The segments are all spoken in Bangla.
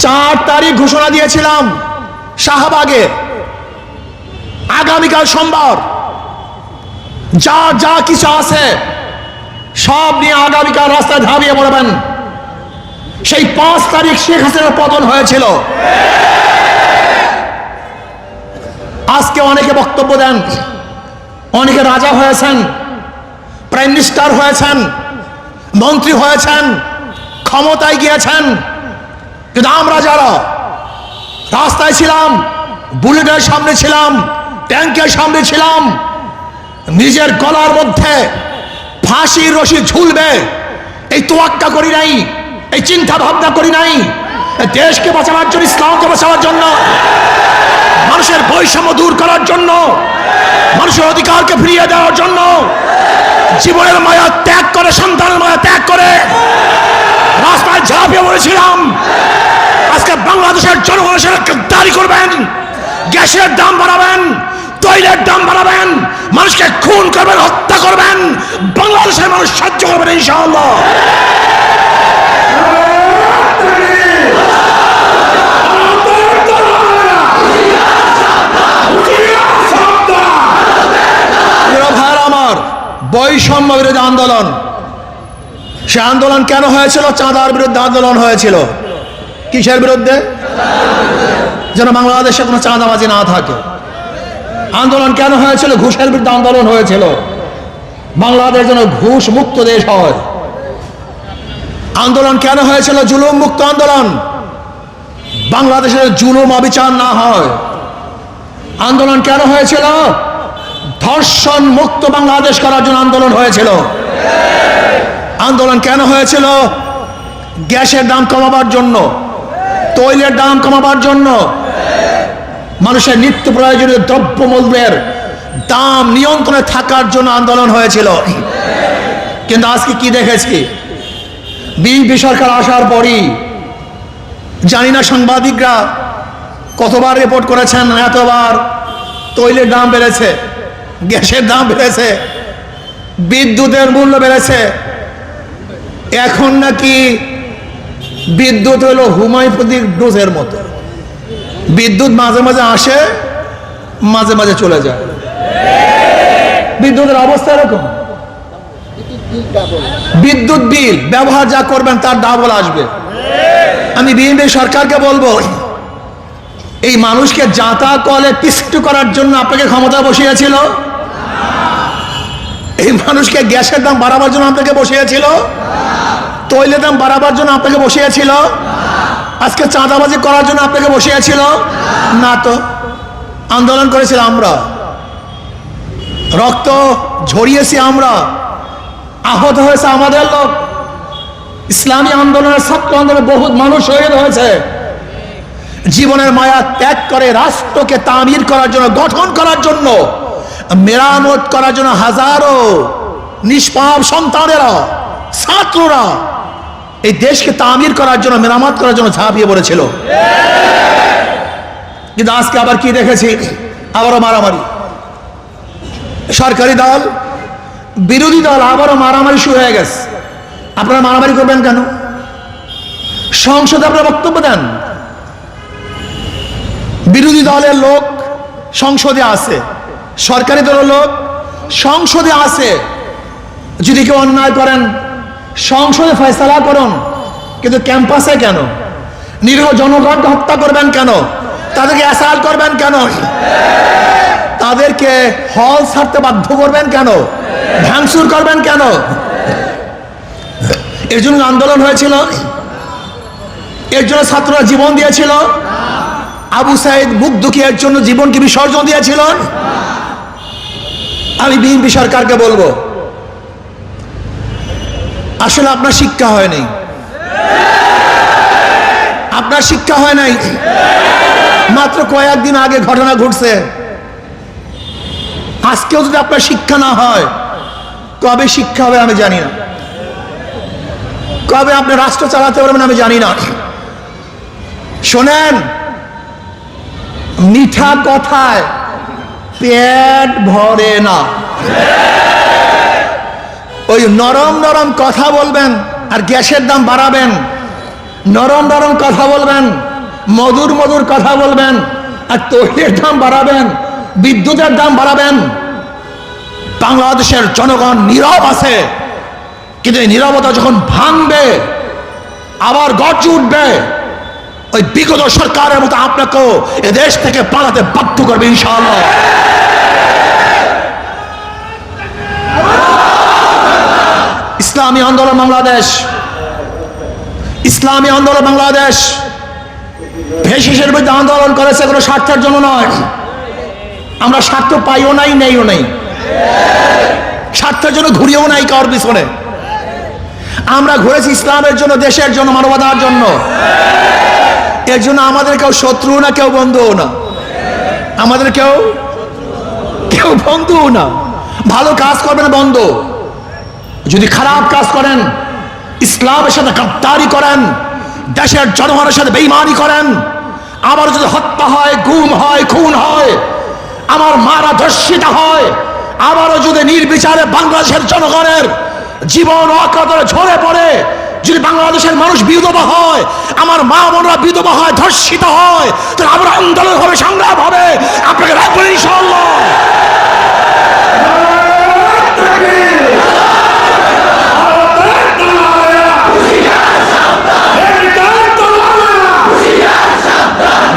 4 তারিখ ঘোষণা দিয়েছিলাম শাহবাগে আগামীকাল সোমবার যা যা কিছু আছে সব নিয়ে আগামীকাল রাস্তায় ঝাঁপিয়ে পড়বেন। সেই 5 তারিখ শেখ হাসিনার পতন হয়েছিল। আজকে অনেকে বক্তব্য দেন, অনেকে রাজা হয়েছেন, প্রাইম মিনিস্টার হয়েছেন, মন্ত্রী হয়েছেন, ক্ষমতায় গিয়েছেন, কিন্তু আমরা যারা রাস্তায় ছিলাম, বুলেটের সামনে ছিলাম, ট্যাঙ্কের সামনে ছিলাম, নিজের গলার মধ্যে ফাঁসির রশি ঝুলবে এই তোয়াক্কা করি নাই, এই চিন্তা ভাবনা করি নাই। দেশকে বাঁচানোর জন্য, ইসলামকে বাঁচানোর জন্য, মানুষের বৈষম্য দূর করার জন্য, মানুষের অধিকারকে ফিরিয়ে দেওয়ার জন্য জীবনের মায়া ত্যাগ করে, সন্তানের মায়া ত্যাগ করে রাস্তায় ঝাঁপিয়ে পড়েছিলাম। আজকে বাংলাদেশের জনগণের সাথে গাদ্দারি করবেন, গ্যাসের দাম বাড়াবেন, তৈলের দাম বাড়াবেন, মানুষকে খুন করবেন, হত্যা করবেন, বাংলাদেশের মানুষ সহ্য করবেন ইনশাআল্লাহ। আমার বৈষম্য বিরোধী আন্দোলন, সে আন্দোলন কেন হয়েছিল? চাঁদার বিরুদ্ধে আন্দোলন হয়েছিল। কিসের বিরুদ্ধে? যেন বাংলাদেশে কোনো চাঁদাবাজি না থাকে। আন্দোলন কেন হয়েছিল? ঘুষের বিরুদ্ধে আন্দোলন হয়েছিল, বাংলাদেশ যেন ঘুষ মুক্ত দেশ হয়। আন্দোলন কেন হয়েছিল? জুলুম মুক্ত আন্দোলন, বাংলাদেশের জুলুম অবিচার না হয়। আন্দোলন কেন হয়েছিল? ধর্ষণ মুক্ত বাংলাদেশ করার জন্য আন্দোলন হয়েছিল। আন্দোলন কেন হয়েছিল? গ্যাসের দাম কমাবার জন্য, তৈলের দাম কমাবার জন্য, মানুষের নিত্য প্রয়োজনীয় দ্রব্যমূল্যের দাম নিয়ন্ত্রণে থাকার জন্য আন্দোলন হয়েছিল। কিন্তু আজকে কি দেখেছি? বিএনপি সরকার আসার পরই জানি না সাংবাদিকরা কতবার রিপোর্ট করেছেন, এতবার তৈলের দাম বেড়েছে, গ্যাসের দাম বেড়েছে, বিদ্যুতের মূল্য বেড়েছে। এখন নাকি বিদ্যুৎ হলো হোমিওপ্যাথিক ডোজের মতো, বিদ্যুৎ মাঝে মাঝে আসে, মাঝে মাঝে চলে যায়। বিদ্যুতের অবস্থা এরকম, বিদ্যুৎ বিল ব্যবহার যা করবেন তার ডাবল আসবে। আমি বিএনপি সরকারকে বলবো, এই মানুষকে জাতা কলে পিষ্ট করার জন্য আপনাকে ক্ষমতা বসিয়েছিল? এই মানুষকে গ্যাসের দাম বাড়াবার জন্য আপনাকে বসিয়েছিল? তৈলের দাম বাড়াবার জন্য আপনাকে বসিয়েছিল? আজকে চাঁদাবাজি করার জন্য আপনাকে বসিয়েছিল? না তো। আন্দোলন করেছিল আমরা, রক্ত ঝরিয়েছি আমরা, আহত হয়েছে আমাদের লোক। ইসলামী আন্দোলনের, ছাত্র আন্দোলনে বহুত মানুষ শহীদ হয়েছে। জীবনের মায়া ত্যাগ করে রাষ্ট্রকে তামির করার জন্য, গঠন করার জন্য, মেরামত করার জন্য হাজারো নিষ্পাপ সন্তানেরা, ছাত্ররা এই দেশকে তামির করার জন্য, মেরামত করার জন্য ঝাঁপিয়ে পড়েছিল। কিন্তু আজকে আবার কি দেখেছি? আবারও মারামারি। সরকারি দল, বিরোধী দল আবারও মারামারি শুরু হয়ে গেছে। আপনারা মারামারি করবেন কেন? সংসদে আপনারা বক্তব্য দেন, বিরোধী দলের লোক সংসদে আছে, সরকারি দলের লোক সংসদে আছে। যদি কেউ অন্যায় করেন সংসদে ফয়সালা করুন, কিন্তু ক্যাম্পাসে কেন? নিরীহ জনগণকে হত্যা করবেন কেন? তাদেরকে অ্যাসাল্ট করবেন কেন? তাদেরকে হল ছাড়তে বাধ্য করবেন কেন? ভাঙচুর করবেন কেন? এর জন্য আন্দোলন হয়েছিল, এর জন্য ছাত্ররা জীবন দিয়েছিল। আবু সাইদ মুগ্ধকে এর জন্য জীবনকে বিসর্জন দিয়েছিল। আমি বিএনপি সরকারকে বলবো, আসলে আপনার শিক্ষা হয়নি, আপনার শিক্ষা হয় নাই। মাত্র কয়েকদিন আগে ঘটনা ঘটছে। আজকেও যদি আপনার শিক্ষা না হয়, কবে শিক্ষা হবে আমি জানি না, কবে আপনি রাষ্ট্র চালাতে পারবেন আমি জানি না। শোনেন, মিঠা কথায় পেট ভরে না। ওই নরম নরম কথা বলবেন আর গ্যাসের দাম বাড়াবেন, নরম নরম কথা বলবেন, মধুর মধুর কথা বলবেন, আর তৈলের দাম বাড়াবেন, বিদ্যুতের দাম বাড়াবেন। বাংলাদেশের জনগণ নীরব আছে, কিন্তু এই নীরবতা যখন ভাঙবে, আবার গর্জে উঠবে, ওই বিগত সরকারের মতো আপনাকেও এদেশ থেকে পালাতে বাধ্য করবে ইনশাআল্লাহ। ইসলামী আন্দোলন বাংলাদেশ, ইসলামী আন্দোলন বাংলাদেশ ভেষজের বিরুদ্ধে আন্দোলন করেছে কোনো স্বার্থের জন্য নয়। আমরা স্বার্থ পাইও নাই, নেইও নাই, স্বার্থের জন্য ঘুরিয়েও নাই কারোর পিছনে। আমরা ঘুরেছি ইসলামের জন্য, দেশের জন্য, মানবতার জন্য। এর জন্য আমাদের কেউ শত্রু না, কেউ বন্ধুও না, আমাদের কেউ বন্ধুও না। ভালো কাজ করবেন বন্ধু, যদি খারাপ কাজ করেন, ইসলামের সাথে গাদ্দারি করেন, দেশের জনগণের সাথে বেঈমানি করেন, আবার যদি হত্যা হয়, গুম হয়, খুন হয়, আমার মারা ধর্ষিত হয়, আবারও যদি নির্বিচারে বাংলাদেশের জনগণের জীবন অকাতরে ঝরে পড়ে, যদি বাংলাদেশের মানুষ বিধবা হয়, আমার মা বোনরা বিধবা হয়, ধর্ষিত হয়, তাহলে আমরা আন্দোলন হবে, সংগ্রাম হবে। আপনাকে রাখবেন ইনশাআল্লাহ।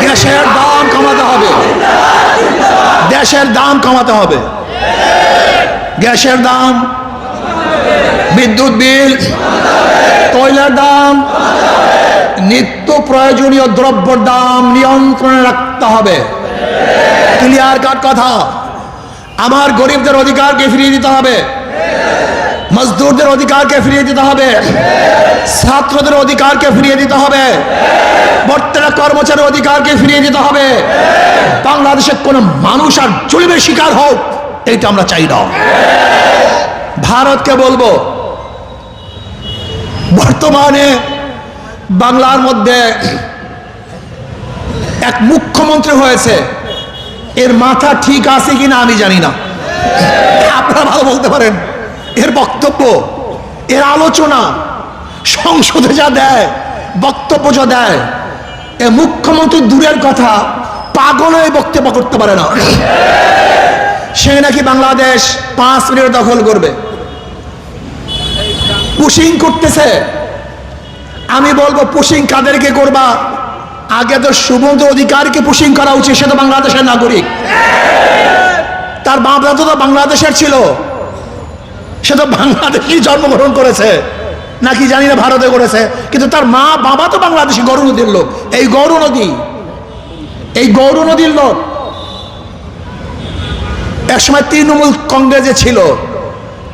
দেশের দাম কমাতে হবে, দেশের দাম কমাতে হবে, গ্যাসের দাম, বিদ্যুৎ বিল, তৈলের দাম, নিত্য প্রয়োজনীয় দ্রব্যের দাম নিয়ন্ত্রণে রাখতে হবে। ক্লিয়ার কাট কথা। আমার গরিবদের অধিকারকে ফিরিয়ে দিতে হবে, মজদুরদের অধিকারকে ফিরিয়ে দিতে হবে, ছাত্রদের অধিকারকে ফিরিয়ে দিতে হবে, প্রত্যেক কর্মচারীর অধিকারকে ফিরিয়ে দিতে হবে। বাংলাদেশের কোন মানুষ আর জুলুমের শিকার হোক, এইটা আমরা চাই না। ভারতকে বলবো, বর্তমানে বাংলার মধ্যে এক মুখ্যমন্ত্রী হয়েছে, এর মাথা ঠিক আছে কিনা আমি জানি না, আপনারা ভালো বলতে পারেন। এর বক্তব্য, এর আলোচনা, সংসদে যা দেয়, বক্তব্য যা দেয়, এ মুখ্যমন্ত্রী দূরের কথা, পাগল হয়ে বক্তব্য করতে পারে না। সে নাকি বাংলাদেশ 5 মিনিট দখল করবে, পুশিং করতেছে। আমি বলবো, পুশিং কাদেরকে করবা? আগে তো শুভেন্দু অধিকারীকে পুশিং করা উচিত, সে তো বাংলাদেশের নাগরিক, তার বাপ দাদা তো বাংলাদেশের ছিল, সে তো বাংলাদেশেই জন্মগ্রহণ করেছে, নাকি জানি না ভারতে করেছে, কিন্তু তার মা বাবা তো বাংলাদেশি, গৌর নদীর লোক। এই গৌর নদীর লোক একসময় তৃণমূল কংগ্রেসে ছিল,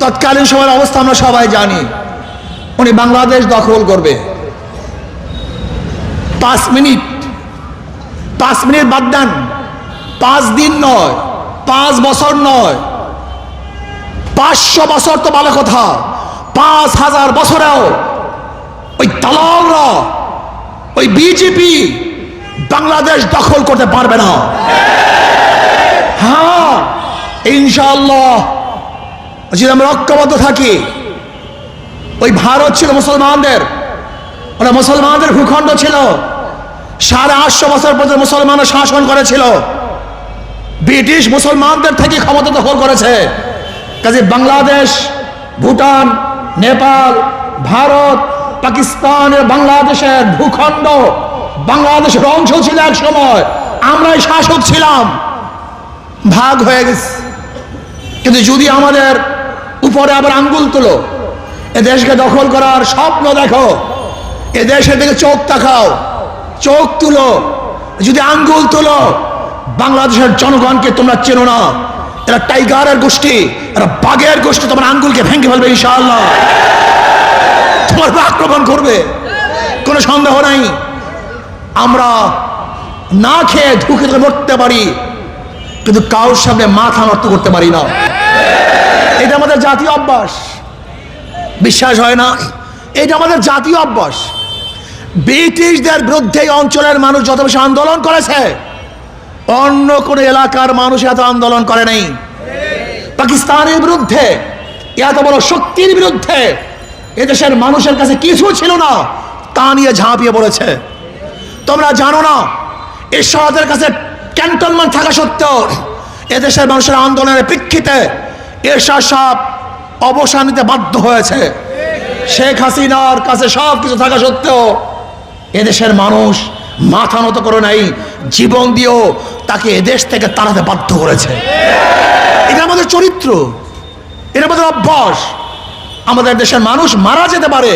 তৎকালীন সময়ের অবস্থা আমরা সবাই জানি। উনি বাংলাদেশ দখল করবে। 5 মিনিট বাদ দেন, 5 দিন নয়, 5 বছর নয়, 500 বছর তো ভালো কথা, 5000 বছরেও ওই দালালরা, ওই বিজেপি বাংলাদেশ দখল করতে পারবে না। হ্যাঁ, ইনশাআল্লাহ যদি আমরা ঐক্যবদ্ধ থাকি। ওই ভারত ছিল মুসলমানদের, ওরা মুসলমানদের ভূখণ্ড ছিল, 850 বছর পর্যন্ত মুসলমানরা শাসন করেছিল, ব্রিটিশ মুসলমানদের থেকে ক্ষমতা দখল করেছে। কাজে বাংলাদেশ, ভুটান, নেপাল, ভারত, পাকিস্তানের বাংলাদেশের ভূখণ্ড, বাংলাদেশের অংশ ছিল এক সময়, আমরাই শাসক ছিলাম, ভাগ হয়ে গেছে। কিন্তু যদি আমাদের উপরে আবার আঙ্গুল তুলো, এ দেশকে দখল করার স্বপ্ন দেখো, এ দেশের দিকে চোখ তাকাও, চোখ তুলো, যদি আঙ্গুল তুলো, বাংলাদেশের জনগণকে তোমরা চেনো না, এরা টাইগারের গোষ্ঠী, এরা বাঘের গোষ্ঠী, তোমার আঙ্গুলকে ভেঙে ফেলবে ইনশাআল্লাহ, তোমার আক্রমণ করবে, কোনো সন্দেহ নাই। আমরা না খেয়ে ঢুকে মরতে পারি, কিন্তু কারোর সামনে মাথা নত করতে পারি না। এটা আমাদের জাতীয় অভ্যাস, বিশ্বাস হয় না? এটা আমাদের জাতীয় অভ্যাস। ব্রিটিশদের বিরুদ্ধে এই অঞ্চলের মানুষ যত বেশি আন্দোলন করেছে, অন্য কোন এলাকার মানুষ এত আন্দোলন করে নাই। পাকিস্তানের বিরুদ্ধে, এত বড় শক্তির বিরুদ্ধে এদেশের মানুষের কাছে কিছু ছিল না, তা নিয়ে ঝাঁপিয়ে পড়েছে। তোমরা জানো না, এরশাদের কাছে ক্যান্টনমেন্ট থাকা সত্ত্বেও এদেশের মানুষের আন্দোলনের প্রেক্ষিতে এরশাদ সাহেব অবসর নিতে বাধ্য হয়েছে। শেখ হাসিনার কাছে সব কিছু থাকা সত্ত্বেও এদেশের মানুষ মাথা নত করে নাই, জীবন দিয়েও তাকে এদেশ থেকে তাড়াতে বাধ্য করেছে। এটা আমাদের চরিত্র, এটা আমাদের অভ্যাস। আমাদের দেশের মানুষ মারা যেতে পারে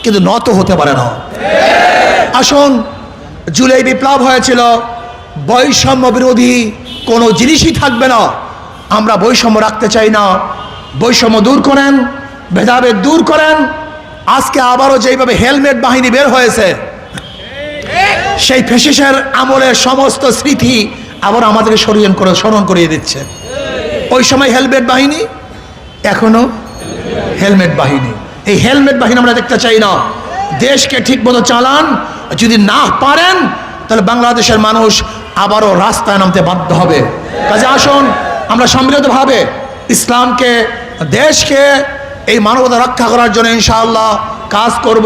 কিন্তু নত হতে পারে না। আসুন, জুলাই বিপ্লব হয়েছিল, বৈষম্য বিরোধী কোনো জিনিসই থাকবে না। আমরা বৈষম্য রাখতে চাই না। বৈষম্য দূর করেন, ভেদাভেদ দূর করেন। আজকে আবারও যেইভাবে হেলমেট বাহিনী বের হয়েছে, সেই ফ্যাসিস্টের আমলের সমস্ত স্মৃতি আবার আমাদেরকে স্মরণ করিয়ে দিচ্ছে। ওই সময় হেলমেট বাহিনী, এখনো হেলমেট বাহিনী। এই হেলমেট বাহিনী আমরা দেখতে চাই না। দেশকে ঠিক মতো চালান, যদি না পারেন তাহলে বাংলাদেশের মানুষ আবারও রাস্তায় নামতে বাধ্য হবে। কাজে আসুন, আমরা সম্মিলিতভাবে ইসলামকে, দেশকে, এই মানবতা রক্ষা করার জন্য ইনশাআল্লাহ কাজ করব।